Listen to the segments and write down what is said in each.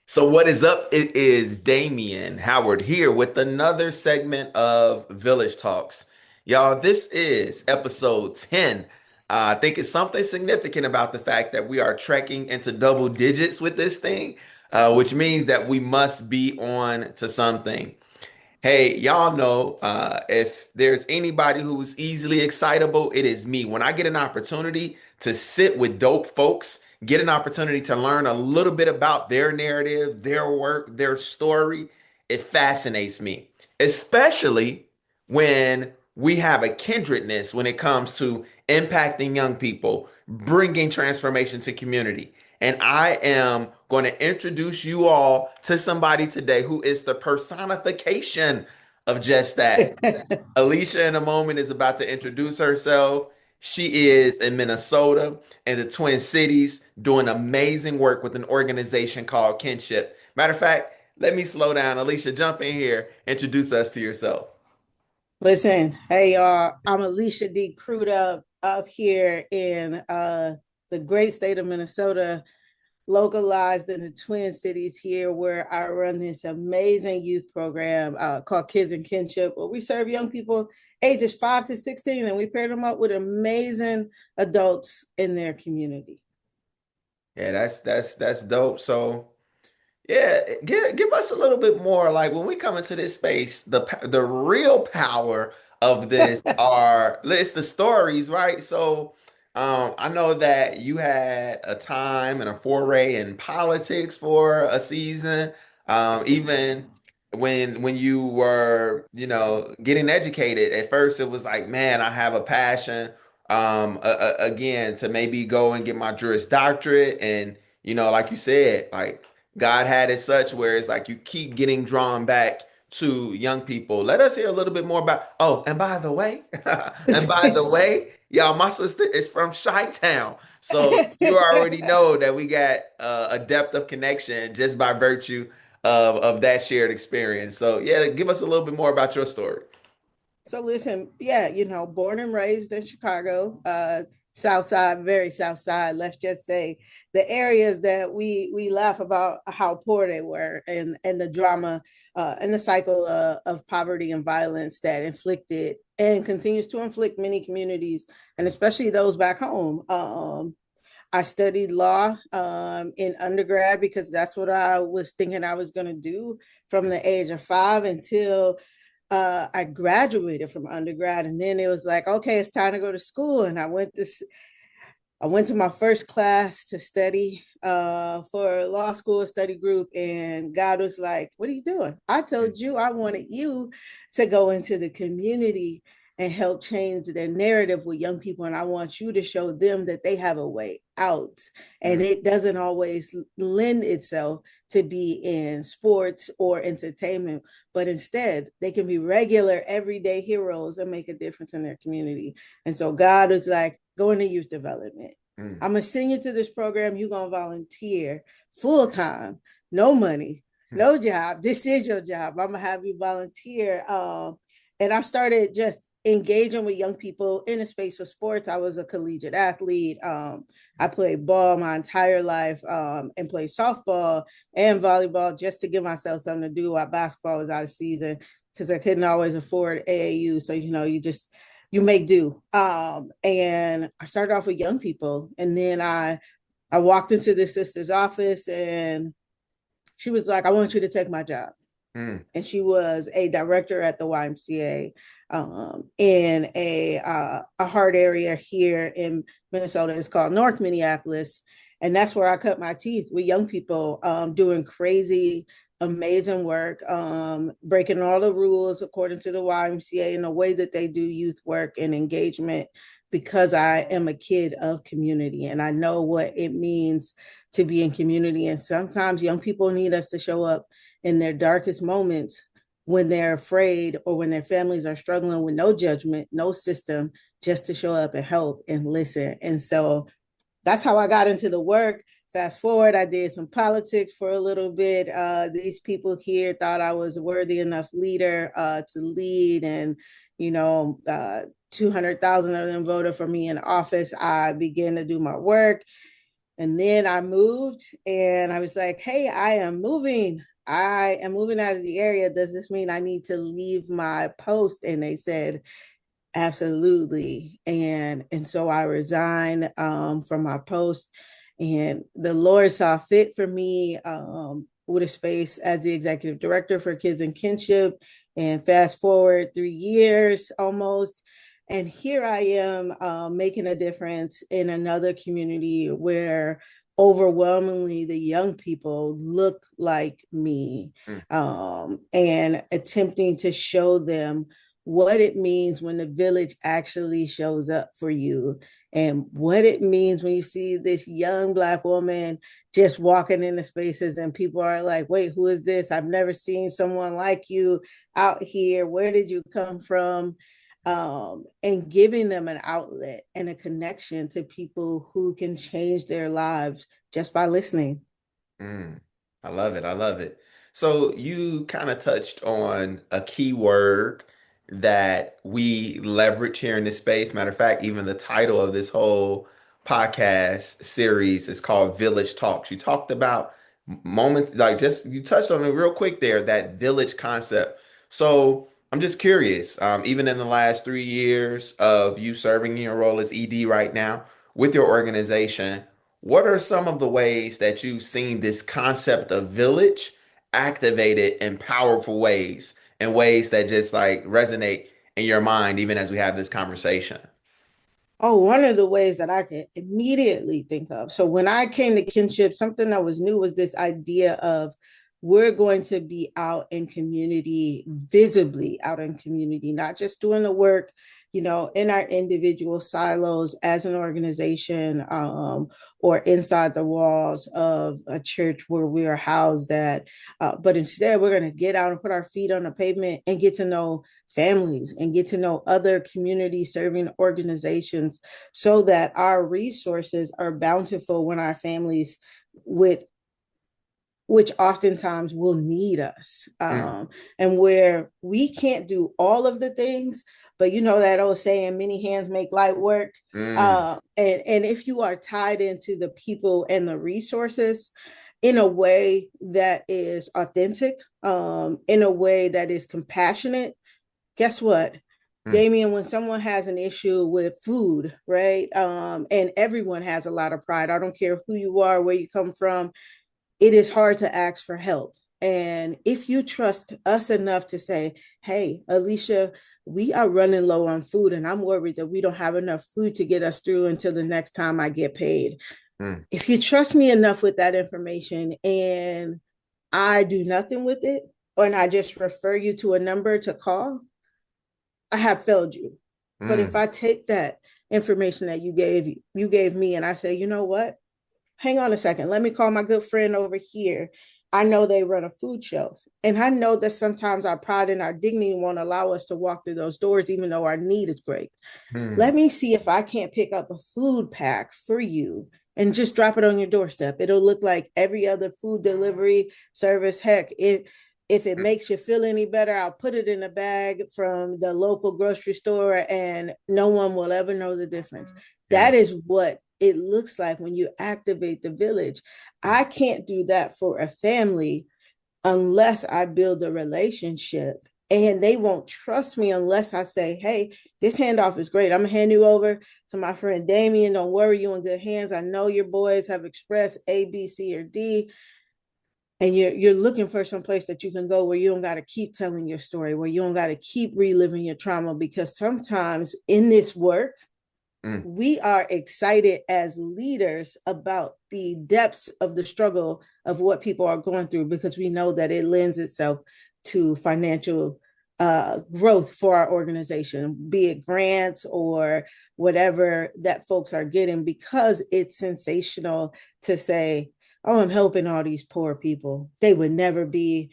So what is up? It is Damien Howard here with another segment of Village Talks. Y'all, this is episode 10. I think it's something significant about the fact that we are trekking into double digits with this thing, which means that we must be on to something. Hey, y'all know if there's anybody who's easily excitable, it is me. When I get an opportunity to sit with dope folks, get an opportunity to learn a little bit about their narrative, their work, their story, it fascinates me, especially when we have a kindredness when it comes to impacting young people, bringing transformation to community. And I am going to introduce you all to somebody today who is the personification of just that. Alicia, in a moment, is about to introduce herself. She is in Minnesota in the Twin Cities doing amazing work with an organization called Kinship. Matter of fact, let me slow down. Alicia, jump in here. Introduce us to yourself. Listen, hey y'all, I'm Alicia D. Crudup up here in the great state of Minnesota, localized in the Twin Cities here, where I run this amazing youth program called Kids in Kinship, where we serve young people ages 5 to 16, and we pair them up with amazing adults in their community. Yeah, that's dope. So, yeah, give us a little bit more. Like when we come into this space, the real power of this are it's the stories, right? So, I know that you had a time and a foray in politics for a season. Even when you were, getting educated, at first it was like, man, I have a passion, again, to maybe go and get my Juris Doctorate, and like you said, like. God had it such where it's like you keep getting drawn back to young people. Let us hear a little bit more about. Oh, and by the way, y'all, my sister is from Chi-Town. So you already know that we got a depth of connection just by virtue of that shared experience. So yeah, give us a little bit more about your story. So listen, yeah, born and raised in Chicago, South Side, very South Side. Let's just say the areas that we laugh about how poor they were, and the drama and the cycle of poverty and violence that inflicted and continues to inflict many communities, and especially those back home. I studied law in undergrad because that's what I was thinking I was going to do from the age of 5 until I graduated from undergrad, and then it was like, okay, it's time to go to school. And I went to my first class to study for a law school study group, and God was like, "What are you doing? I told you I wanted you to go into the community and help change their narrative with young people, and I want you to show them that they have a way out, and Mm. it doesn't always lend itself to be in sports or entertainment, but instead they can be regular everyday heroes and make a difference in their community." And so God was like, "Go into youth development. Mm. I'm gonna send you to this program. You're gonna volunteer full time, no money, Mm. no job. This is your job. I'm gonna have you volunteer." And I started just engaging with young people in the space of sports. I was a collegiate athlete. I played ball my entire life, and played softball and volleyball just to give myself something to do while basketball was out of season, because I couldn't always afford AAU. So, you make do. And I started off with young people, and then I walked into the sister's office, and she was like, "I want you to take my job." Mm. And she was a director at the YMCA, in a hard area here in Minnesota. It's called North Minneapolis, and that's where I cut my teeth with young people, doing crazy, amazing work, breaking all the rules according to the YMCA in the way that they do youth work and engagement. Because I am a kid of community and I know what it means to be in community. And sometimes young people need us to show up in their darkest moments, when they're afraid or when their families are struggling, with no judgment, no system, just to show up and help and listen. And so that's how I got into the work. Fast forward, I did some politics for a little bit. These people here thought I was a worthy enough leader to lead, and 200,000 of them voted for me in office. I began to do my work, And then I moved and I was like, hey, I am moving. I am moving out of the area. Does this mean I need to leave my post? And they said, absolutely. And so I resigned from my post, and the Lord saw fit for me with a space as the executive director for Kids in Kinship. And fast forward 3 years almost, and here I am making a difference in another community where overwhelmingly the young people look like me, Mm, and attempting to show them what it means when the village actually shows up for you, and what it means when you see this young Black woman just walking in the spaces and people are like, wait, who is this? I've never seen someone like you out here. Where did you come from? And giving them an outlet and a connection to people who can change their lives just by listening. mm. I love it. I love it. So you kind of touched on a key word that we leverage here in this space. Matter of fact, even the title of this whole podcast series is called Village Talks. You talked about moments, like just you touched on it real quick there, that village concept. So I'm just curious, even in the last 3 years of you serving in your role as ED right now with your organization, what are some of the ways that you've seen this concept of village activated in powerful ways, in ways that just like resonate in your mind, even as we have this conversation? Oh, one of the ways that I could immediately think of. So when I came to Kinship, something that was new was this idea of we're going to be out in community, visibly out in community, not just doing the work, in our individual silos as an organization, or inside the walls of a church where we are housed at. But instead, we're going to get out and put our feet on the pavement and get to know families and get to know other community serving organizations, so that our resources are bountiful when our families with which oftentimes will need us, Mm, and where we can't do all of the things, but you know that old saying, many hands make light work. mm, And if you are tied into the people and the resources in a way that is authentic, in a way that is compassionate, guess what, mm, Damien, when someone has an issue with food, right? And everyone has a lot of pride. I don't care who you are, where you come from, it is hard to ask for help. And if you trust us enough to say, hey, Alicia, we are running low on food, and I'm worried that we don't have enough food to get us through until the next time I get paid. mm, If you trust me enough with that information and I do nothing with it, and I just refer you to a number to call, I have failed you. But if mm, I take that information that you gave me and I say, you know what? Hang on a second. Let me call my good friend over here. I know they run a food shelf. And I know that sometimes our pride and our dignity won't allow us to walk through those doors, even though our need is great. mm, Let me see if I can't pick up a food pack for you and just drop it on your doorstep. It'll look like every other food delivery service. Heck, if it makes you feel any better, I'll put it in a bag from the local grocery store and no one will ever know the difference. mm, That is what it looks like when you activate the village. I can't do that for a family unless I build a relationship. And they won't trust me unless I say, hey, this handoff is great. I'm going to hand you over to my friend Damien. Don't worry, you're in good hands. I know your boys have expressed A, B, C, or D. And you're looking for some place that you can go where you don't got to keep telling your story, where you don't got to keep reliving your trauma. Because sometimes in this work, mm, we are excited as leaders about the depths of the struggle of what people are going through, because we know that it lends itself to financial growth for our organization, be it grants or whatever that folks are getting, because it's sensational to say, oh, I'm helping all these poor people. They would never be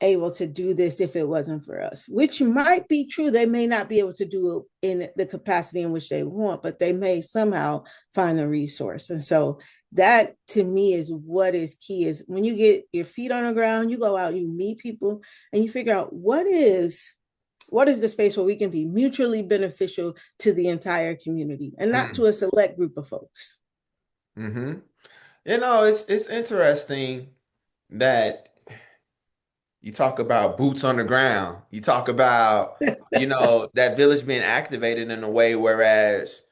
able to do this if it wasn't for us, which might be true. They may not be able to do it in the capacity in which they want, but they may somehow find the resource. And so that to me is what is key, is when you get your feet on the ground, you go out, you meet people, and you figure out what is the space where we can be mutually beneficial to the entire community and not mm, to a select group of folks. mm-hmm. It's interesting that you talk about boots on the ground. You talk about, that village being activated in a way, whereas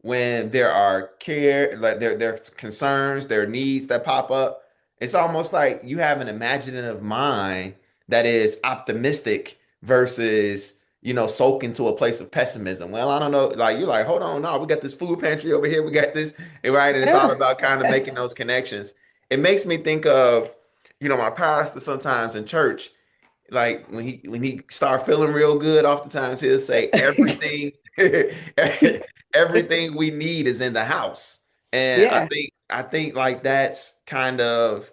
when there are care, like there's concerns, there are needs that pop up, it's almost like you have an imaginative mind that is optimistic versus, soak into a place of pessimism. Well, I don't know, like you're like, hold on, no, we got this food pantry over here, we got this, right? And it's all Yeah. about kind of making those connections. It makes me think of, my pastor sometimes in church, like when he start feeling real good, oftentimes he'll say everything everything we need is in the house. And I Yeah. think I think like that's kind of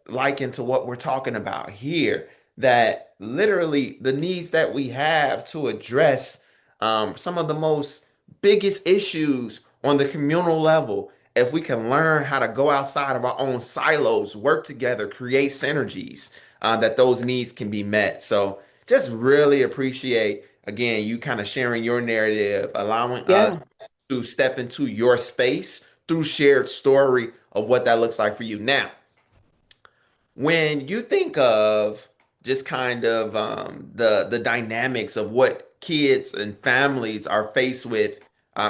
likened to what we're talking about here, that literally the needs that we have to address some of the most biggest issues on the communal level, if we can learn how to go outside of our own silos, work together, create synergies, that those needs can be met. So just really appreciate, again, you kind of sharing your narrative, allowing us Yeah. to step into your space through shared story of what that looks like for you. Now, when you think of just kind of the dynamics of what kids and families are faced with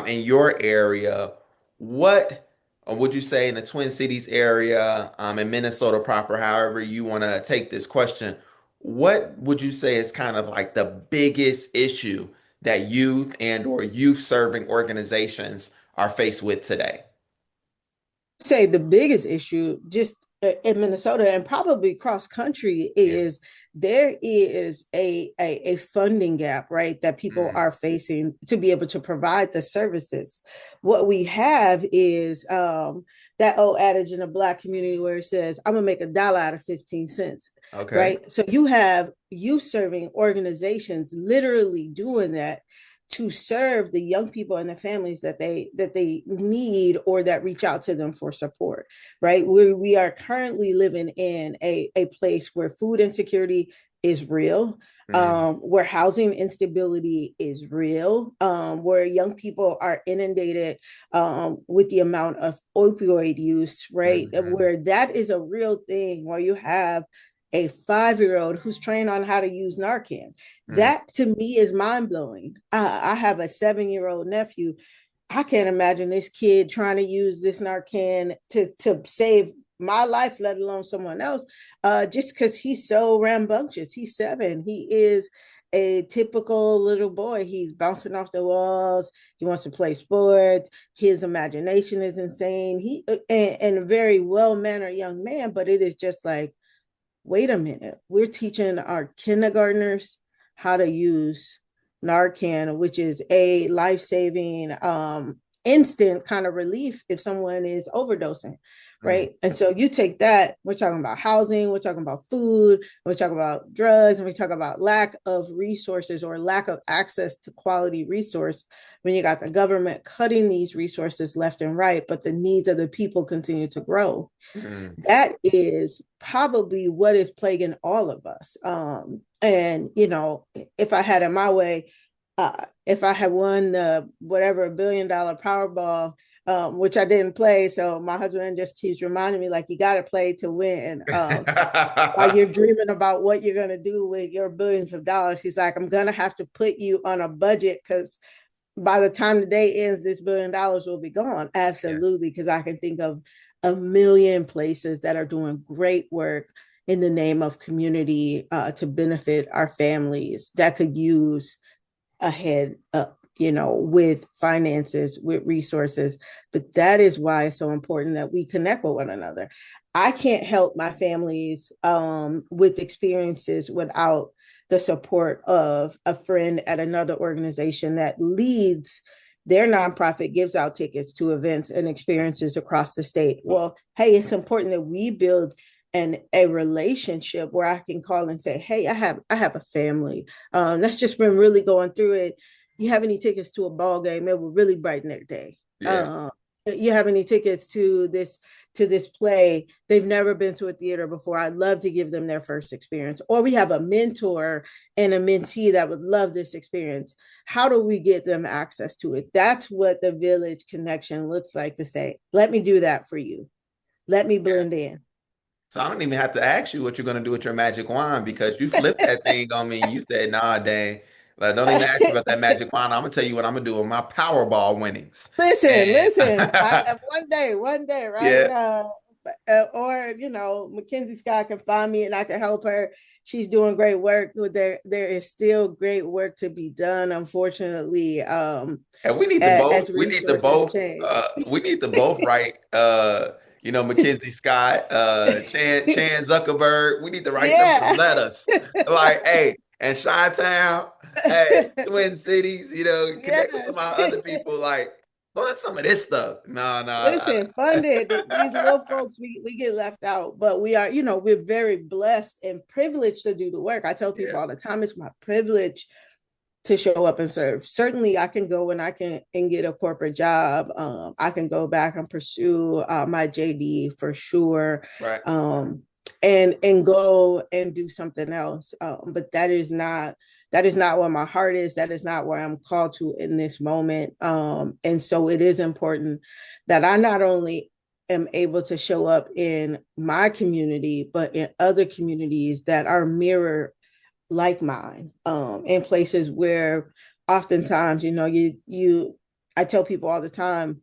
in your area, what would you say in the Twin Cities area, in Minnesota proper, however you want to take this question, what would you say is kind of like the biggest issue that youth and or youth serving organizations are faced with today? Say the biggest issue just in Minnesota and probably cross country Yeah. is there is a funding gap, right, that people Mm, are facing to be able to provide the services. What we have is that old adage in the Black community where it says, I'm gonna make $1 out of 15 cents, okay. right? So you have youth serving organizations literally doing that to serve the young people and the families that they need or that reach out to them for support, right? We are currently living in a place where food insecurity is real, Mm, where housing instability is real, where young people are inundated with the amount of opioid use, right? mhm, Where that is a real thing, where you have a 5-year-old who's trained on how to use Narcan. mm. That to me is mind blowing. I have a 7-year-old nephew. I can't imagine this kid trying to use this Narcan to save my life, let alone someone else, just because he's so rambunctious. He's 7. He is a typical little boy. He's bouncing off the walls. He wants to play sports. His imagination is insane. And a very well mannered young man, but it is just like, wait a minute, we're teaching our kindergartners how to use Narcan, which is a life saving, instant kind of relief if someone is overdosing, Mm, right? And so you take that, we're talking about housing, we're talking about food, we're talking about drugs, and we talk about lack of resources or lack of access to quality resource when you got the government cutting these resources left and right, but the needs of the people continue to grow. mm. That is probably what is plaguing all of us. And if I had it my way, if I had won the whatever $1 billion Powerball, which I didn't play, so my husband just keeps reminding me like you got to play to win. While you're dreaming about what you're going to do with your billions of dollars, he's like, I'm going to have to put you on a budget because by the time the day ends, this $1 billion will be gone. Yeah. Absolutely, because I can think of a million places that are doing great work in the name of community to benefit our families that could use a head up, with finances, with resources. But that is why it's so important that we connect with one another. I can't help my families with experiences without the support of a friend at another organization that leads their nonprofit, gives out tickets to events and experiences across the state. Well, hey, it's important that we build a relationship where I can call and say, hey, I have a family that's just been really going through it. You have any tickets to a ball game? It will really brighten their day. Yeah. You have any tickets to this play? They've never been to a theater before. I'd love to give them their first experience. Or we have a mentor and a mentee that would love this experience. How do we get them access to it? That's what the village connection looks like, to say, let me do that for you. Let me Yeah. blend in. So I don't even have to ask you what you're gonna do with your magic wand because you flipped that thing on me. You said, "Nah, dang, like, don't even ask me about that magic wand. I'm gonna tell you what I'm gonna do with my Powerball winnings." Listen, And listen. One day, right? yeah, Or Mackenzie Scott can find me and I can help her. She's doing great work. There is still great work to be done. Unfortunately, and we need to as both. We need to resources both. change. We need to both write. Mackenzie Scott, Chan Zuckerberg. We need to write them some Yeah, letters. Like, hey, and Chi-Town, hey, Twin Cities. Connect with some of yes. our other people. Like, fund some of this stuff. No, no. Listen, funded. These little folks, we get left out, but we are, we're very blessed and privileged to do the work. I tell Yeah, people all the time, it's my privilege to show up and serve. Certainly, I can go and I can and get a corporate job. I can go back and pursue my JD for sure, right. and go and do something else. But that is not where my heart is. That is not where I'm called to in this moment. And so it is important that I not only am able to show up in my community, but in other communities that are mirror like mine, in places where oftentimes, I tell people all the time,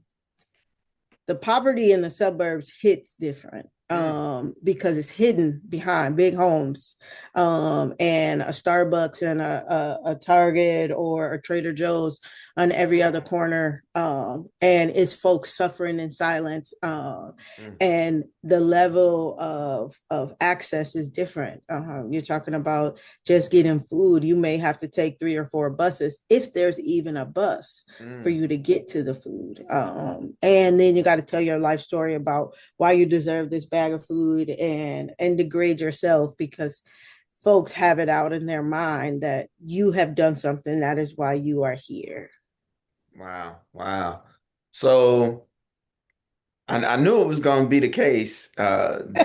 the poverty in the suburbs hits different, Mm, because it's hidden behind big homes, and a Starbucks and a Target or a Trader Joe's on every other corner, and it's folks suffering in silence, mm. and the level of access is different. You're talking about just getting food. You may have to take 3 or 4 buses if there's even a bus for Mm. you to get to the food. And then you got to tell your life story about why you deserve this bag of food, and degrade yourself because folks have it out in their mind that you have done something that is why you are here. Wow, wow. So I knew it was going to be the case.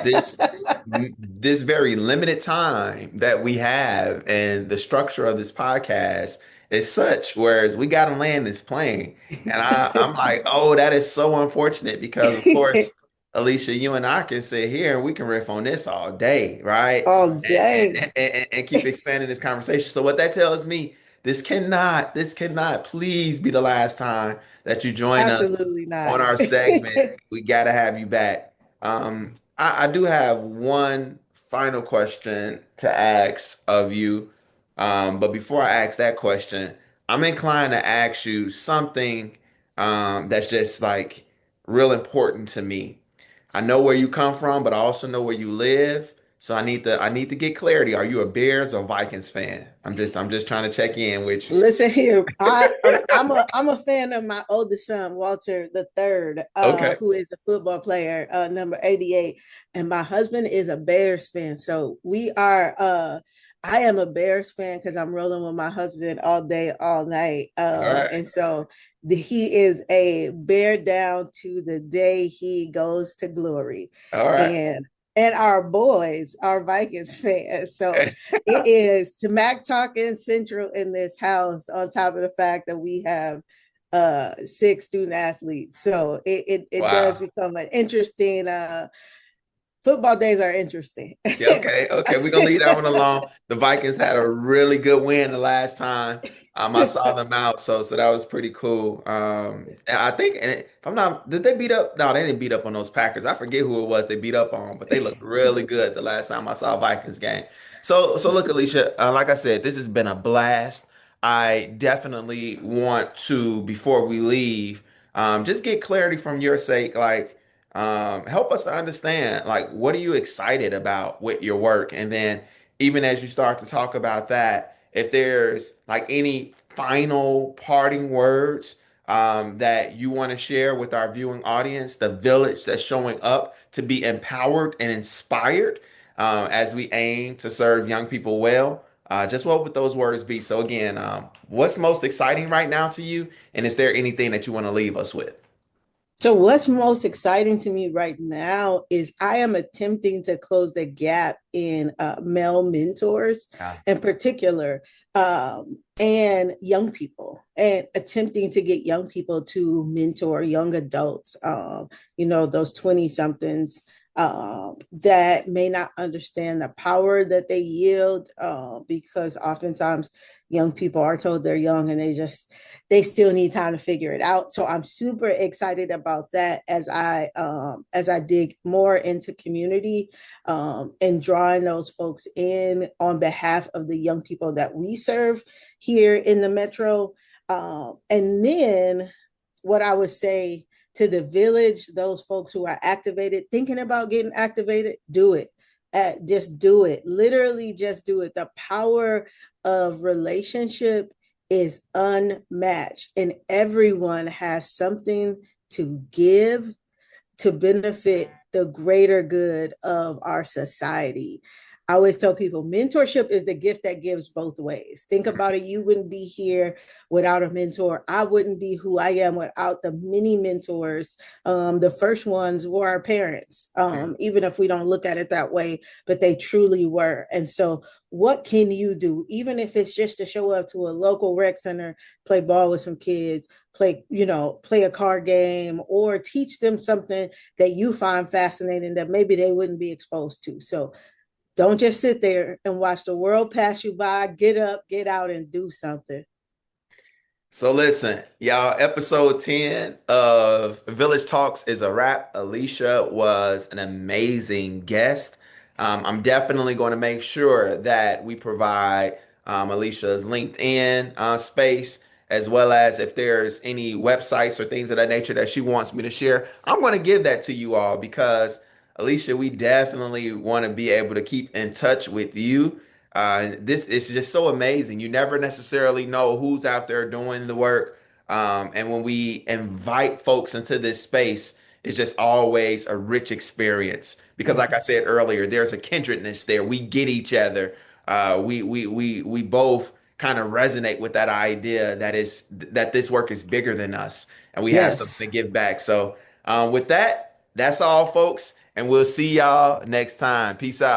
This very limited time that we have and the structure of this podcast is such, whereas we got to land this plane. And I'm like, oh, that is so unfortunate because, of course, Alicia, you and I can sit here and we can riff on this all day, right? All And, day. and keep expanding this conversation. So what that tells me, this cannot please be the last time that you join us Absolutely on not. our segment. We got to have you back. I do have one final question to ask of you. But before I ask that question, I'm inclined to ask you something that's just like real important to me. I know where you come from, but I also know where you live. So I need to get clarity. Are you a Bears or Vikings fan? I'm just trying to check in with you. Listen here, I'm a fan of my oldest son, Walter the Third, Okay. who is a football player, number 88, and my husband is a Bears fan. So we are. I am a Bears fan because I'm rolling with my husband all day, all night, All right. and so he is a bear down to the day he goes to glory, All right. and our boys are Vikings fans. So it is smack talking central in this house, on top of the fact that we have 6 student athletes. So it does Wow. become an interesting football days are interesting. Yeah, okay, okay. We're gonna leave that one alone. The Vikings had a really good win the last time I saw them out, so that was pretty cool. And I think, and if I'm not, did they beat up? No, they didn't beat up on those Packers. I forget who it was they beat up on, but they looked really good the last time I saw a Vikings game. So look, Alicia, like I said, this has been a blast. I definitely want to, before we leave, just get clarity from your sake, like. Help us to understand, like, what are you excited about with your work? And then, even as you start to talk about that, if there's like any final parting words that you want to share with our viewing audience, the village that's showing up to be empowered and inspired as we aim to serve young people well. Just what would those words be? So, again, what's most exciting right now to you? And is there anything that you want to leave us with? So, what's most exciting to me right now is I am attempting to close the gap in male mentors Yeah. in particular, and young people, and attempting to get young people to mentor young adults, those 20 somethings. that may not understand the power that they yield, because oftentimes young people are told they're young and they still need time to figure it out. So I'm super excited about that as I dig more into community, and drawing those folks in on behalf of the young people that we serve here in the metro. And then what I would say to the village, those folks who are activated, thinking about getting activated, do it. Just do it. Literally, just do it. The power of relationship is unmatched, and everyone has something to give to benefit the greater good of our society. I always tell people mentorship is the gift that gives both ways. Think about it. You wouldn't be here without a mentor. I wouldn't be who I am without the many mentors. The first ones were our parents, even if we don't look at it that way, but they truly were. And so, what can you do, even if it's just to show up to a local rec center, play ball with some kids, play a card game, or teach them something that you find fascinating that maybe they wouldn't be exposed to. So don't just sit there and watch the world pass you by. Get up, get out, and do something. So listen, y'all, episode 10 of Village Talks is a wrap. Alicia was an amazing guest. I'm definitely going to make sure that we provide Alicia's LinkedIn space, as well as if there's any websites or things of that nature that she wants me to share. I'm going to give that to you all because, Alicia, we definitely want to be able to keep in touch with you. This is just so amazing. You never necessarily know who's out there doing the work. And when we invite folks into this space, it's just always a rich experience because, like I said earlier, there's a kindredness there. We get each other. We both kind of resonate with that idea that this work is bigger than us, and we have something to Yes. give back. So, with that, that's all, folks, and we'll see y'all next time. Peace out.